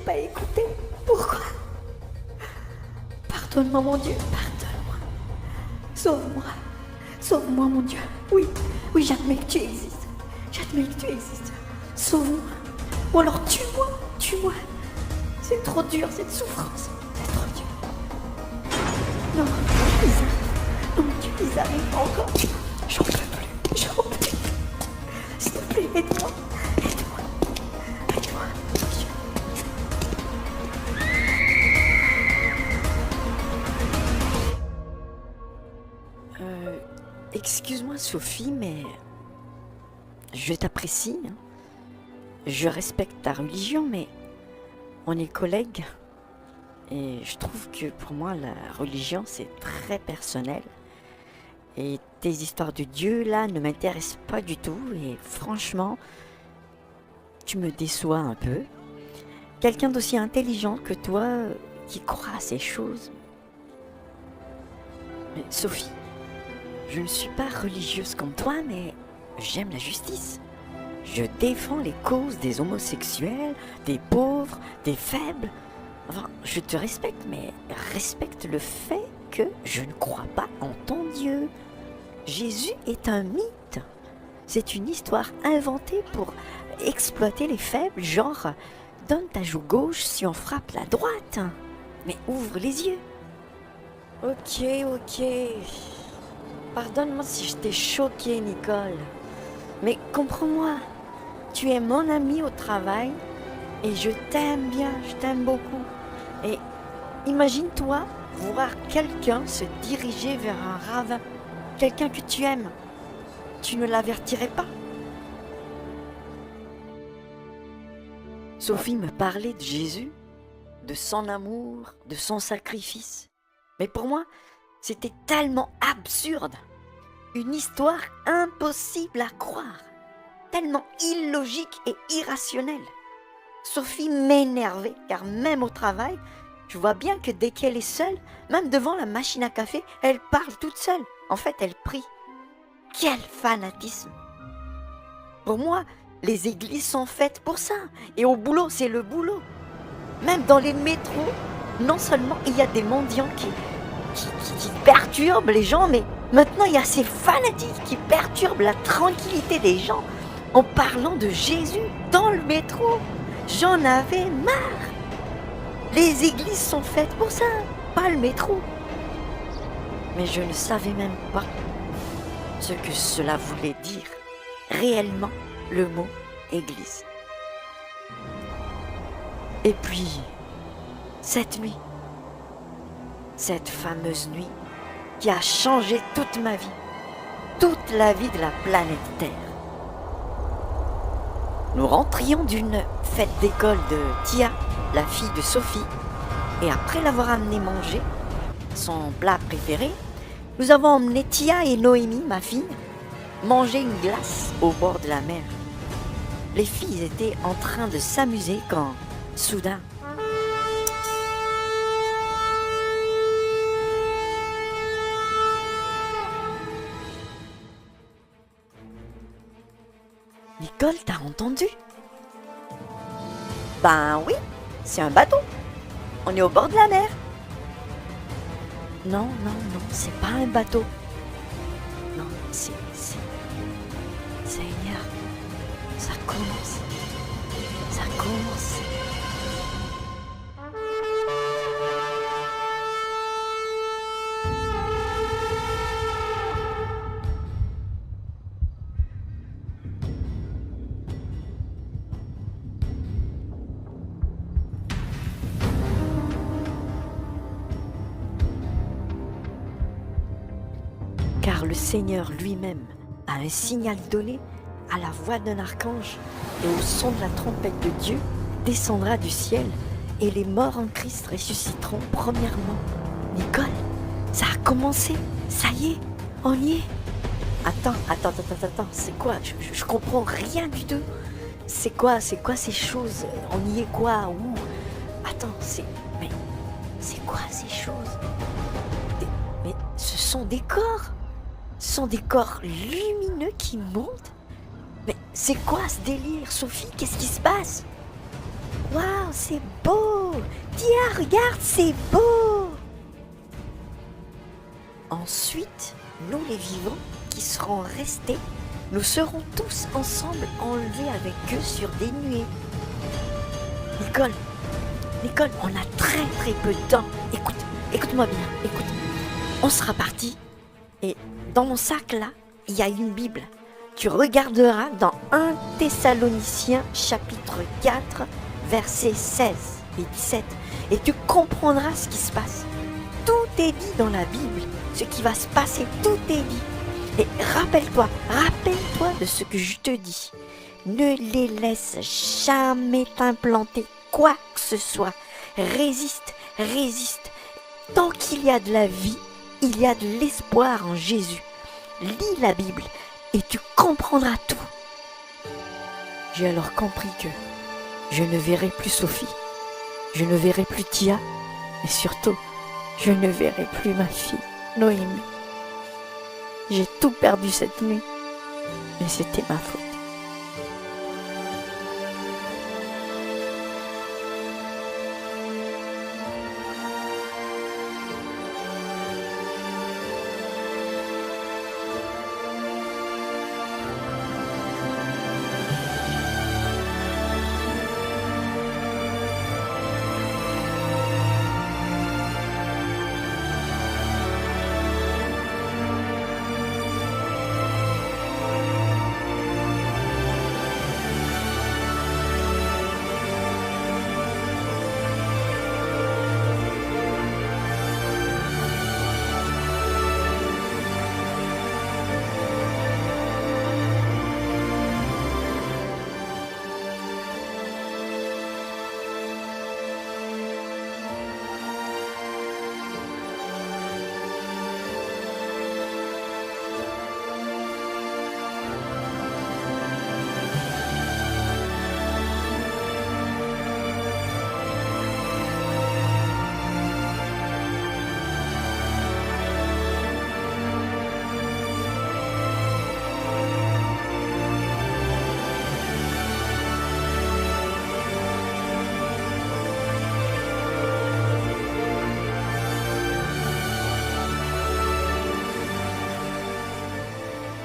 pas écouté. Pourquoi? Pardonne-moi, mon Dieu, pardonne-moi. Sauve-moi. Sauve-moi, mon Dieu. Oui, oui, j'admets que tu existes. J'admets que tu existes. Sauve-moi. Ou alors tue-moi, tue-moi. C'est trop dur, cette souffrance. C'est trop dur. Non, ils arrivent. Non, Dieu, ils arrivent encore. J'en peux plus, j'en peux plus. S'il te plaît, aide-moi. Aide-moi. Aide-moi. Dieu. Excuse-moi Sophie, mais je t'apprécie, hein. Je respecte ta religion, mais on est collègues. Et je trouve que pour moi, la religion, c'est très personnel. Et tes histoires de Dieu, là, ne m'intéressent pas du tout. Et franchement, tu me déçois un peu. Quelqu'un d'aussi intelligent que toi, qui croit à ces choses. Mais Sophie, je ne suis pas religieuse comme toi, mais j'aime la justice. Je défends les causes des homosexuels, des pauvres, des faibles. Enfin, je te respecte, mais respecte le fait que je ne crois pas en ton Dieu. Jésus est un mythe. C'est une histoire inventée pour exploiter les faibles, genre donne ta joue gauche si on frappe la droite. Mais ouvre les yeux. Ok. Pardonne-moi si je t'ai choqué, Nicole. Mais comprends-moi, tu es mon amie au travail et je t'aime bien, je t'aime beaucoup. Et imagine-toi voir quelqu'un se diriger vers un ravin, quelqu'un que tu aimes. Tu ne l'avertirais pas? Sophie me parlait de Jésus, de son amour, de son sacrifice. Mais pour moi, c'était tellement absurde. Une histoire impossible à croire. Tellement illogique et irrationnelle. Sophie m'énervait car même au travail, je vois bien que dès qu'elle est seule, même devant la machine à café, elle parle toute seule. En fait, elle prie. Quel fanatisme! Pour moi, les églises sont faites pour ça. Et au boulot, c'est le boulot. Même dans les métros, non seulement il y a des mendiants qui perturbent les gens, mais maintenant il y a ces fanatiques qui perturbent la tranquillité des gens en parlant de Jésus dans le métro. J'en avais marre. Les églises sont faites pour ça, pas le métro. Mais je ne savais même pas ce que cela voulait dire réellement, le mot église. Et puis, cette nuit, cette fameuse nuit qui a changé toute ma vie, toute la vie de la planète Terre. Nous rentrions d'une fête d'école de Tia, la fille de Sophie, et après l'avoir amené manger son plat préféré, nous avons emmené Tia et Noémie, ma fille, manger une glace au bord de la mer. Les filles étaient en train de s'amuser quand, soudain, Nicole, t'as entendu? Ben oui, c'est un bateau. On est au bord de la mer. Non, c'est pas un bateau. Non, c'est... Seigneur, ça commence. Ça commence. Car le Seigneur lui-même a un signal donné à la voix d'un archange et au son de la trompette de Dieu descendra du ciel et les morts en Christ ressusciteront premièrement. Nicole, ça a commencé, ça y est, on y est. Attends, c'est quoi? Je comprends rien du tout. C'est quoi ces choses? On y est quoi? Où? Attends, mais c'est quoi ces choses? Mais ce sont des corps. Ce sont des corps lumineux qui montent. Mais c'est quoi ce délire, Sophie? Qu'est-ce qui se passe? Waouh, c'est beau! Tiens, regarde, c'est beau! Ensuite, nous les vivants qui serons restés, nous serons tous ensemble enlevés avec eux sur des nuées. Nicole, on a très peu de temps. Écoute-moi bien, écoute. On sera parti et dans mon sac là, il y a une Bible. Tu regarderas dans 1 Thessaloniciens chapitre 4, versets 16 et 17 et tu comprendras ce qui se passe. Tout est dit dans la Bible, ce qui va se passer, tout est dit. Et rappelle-toi de ce que je te dis. Ne les laisse jamais t'implanter quoi que ce soit. Résiste. Tant qu'il y a de la vie, il y a de l'espoir en Jésus. Lis la Bible et tu comprendras tout. J'ai alors compris que je ne verrai plus Sophie, je ne verrai plus Tia, et surtout, je ne verrai plus ma fille, Noémie. J'ai tout perdu cette nuit, mais c'était ma faute.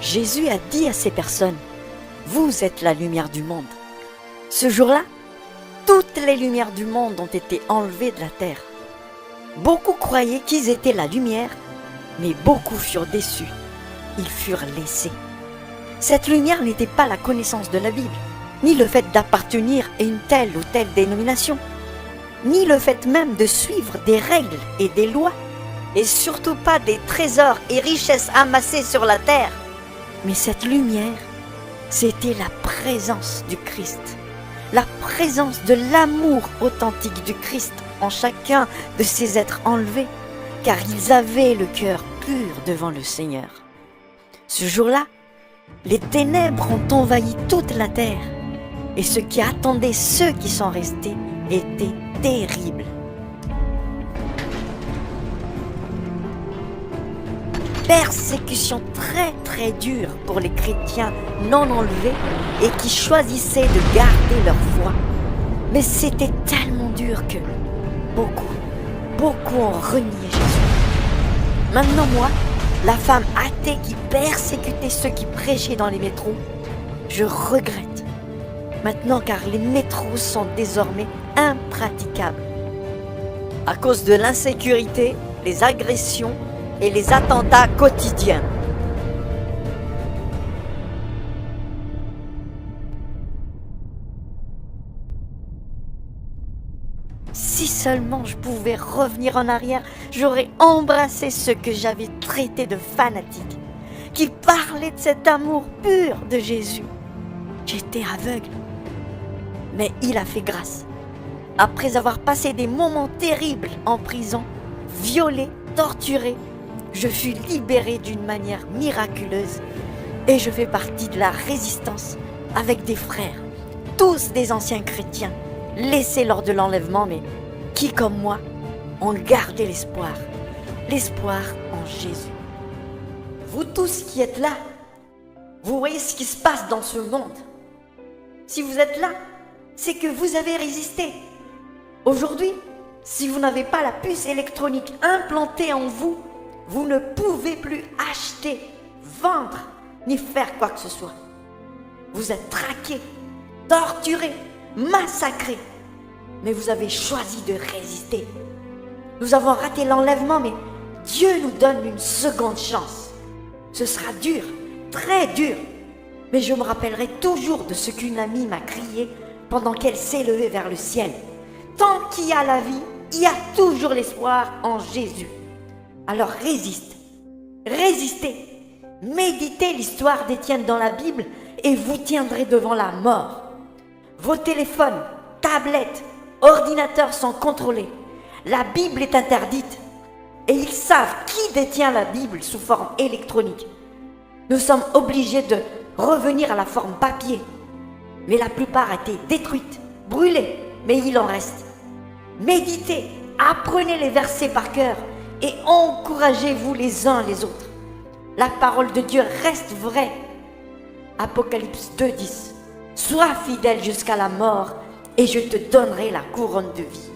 Jésus a dit à ces personnes, « Vous êtes la lumière du monde. » Ce jour-là, toutes les lumières du monde ont été enlevées de la terre. Beaucoup croyaient qu'ils étaient la lumière, mais beaucoup furent déçus. Ils furent laissés. Cette lumière n'était pas la connaissance de la Bible, ni le fait d'appartenir à une telle ou telle dénomination, ni le fait même de suivre des règles et des lois, et surtout pas des trésors et richesses amassées sur la terre. Mais cette lumière, c'était la présence du Christ, la présence de l'amour authentique du Christ en chacun de ces êtres enlevés, car ils avaient le cœur pur devant le Seigneur. Ce jour-là, les ténèbres ont envahi toute la terre, et ce qui attendait ceux qui sont restés était terrible. Persécution très dure pour les chrétiens non enlevés et qui choisissaient de garder leur foi. Mais c'était tellement dur que beaucoup ont renié Jésus. Maintenant moi, la femme athée qui persécutait ceux qui prêchaient dans les métros, je regrette. Maintenant car les métros sont désormais impraticables. À cause de l'insécurité, les agressions et les attentats quotidiens. Si seulement je pouvais revenir en arrière, j'aurais embrassé ceux que j'avais traités de fanatiques, qui parlaient de cet amour pur de Jésus. J'étais aveugle, mais il a fait grâce. Après avoir passé des moments terribles en prison, violé, torturé, je fus libéré d'une manière miraculeuse et je fais partie de la résistance avec des frères, tous des anciens chrétiens, laissés lors de l'enlèvement, mais qui, comme moi, ont gardé l'espoir en Jésus. Vous tous qui êtes là, vous voyez ce qui se passe dans ce monde. Si vous êtes là, c'est que vous avez résisté. Aujourd'hui, si vous n'avez pas la puce électronique implantée en vous, vous ne pouvez plus acheter, vendre, ni faire quoi que ce soit. Vous êtes traqués, torturés, massacrés. Mais vous avez choisi de résister. Nous avons raté l'enlèvement, mais Dieu nous donne une seconde chance. Ce sera dur, très dur. Mais je me rappellerai toujours de ce qu'une amie m'a crié pendant qu'elle s'élevait vers le ciel. Tant qu'il y a la vie, il y a toujours l'espoir en Jésus. Alors résiste, résistez, méditez l'histoire d'Étienne dans la Bible et vous tiendrez devant la mort. Vos téléphones, tablettes, ordinateurs sont contrôlés. La Bible est interdite et ils savent qui détient la Bible sous forme électronique. Nous sommes obligés de revenir à la forme papier, mais la plupart a été détruite, brûlée, mais il en reste. Méditez, apprenez les versets par cœur et encouragez-vous les uns les autres. La parole de Dieu reste vraie. Apocalypse 2:10. Sois fidèle jusqu'à la mort et je te donnerai la couronne de vie.